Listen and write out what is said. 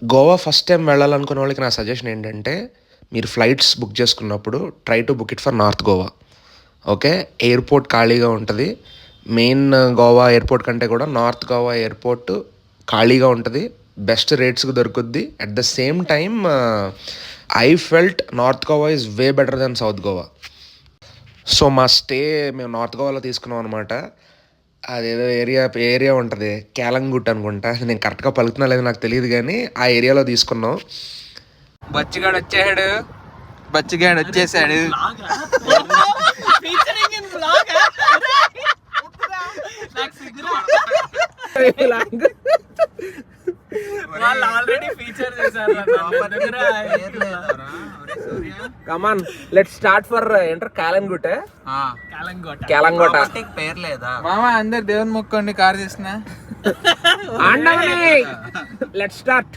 Goa first time వెళ్ళాలనుకునే వాళ్ళకి నా suggestion ఏంటంటే, మీరు ఫ్లైట్స్ బుక్ చేసుకున్నప్పుడు try to book it for north Goa. Okay. Airport ఖాళీగా ఉంటది. మెయిన్ గోవా ఎయిర్‌పోర్ట్ కంటే కూడా నార్త్ గోవా ఎయిర్‌పోర్ట్ ఖాళీగా ఉంటది. బెస్ట్ రేట్స్‌కి దొరుకుద్ది. At the same time I felt north Goa is way better than south Goa. So, మా స్టే మేము నార్త్ గోవాలో తీసుకున్నాం అనమాట. అదేదో ఏరియా ఉంటది. కేలంగుట్ అనుకుంటా. నేను కరెక్ట్‌గా పలుకుతున్నా లేదో నాకు తెలీదు గానీ, ఆ ఏరియాలో తీసుకున్నాం. బచ్చిగాడు వచ్చాడు. బచ్చిగాడు వచ్చేసాడు. వాళ్ళు ఆల్రెడీ ఫీచర్ చేశారు. Come on let's start for enter Calangute. Calangute పేరు లేదా మామ, అందరు దేవుని మొక్కండి కార్ చేసిన. Let's start.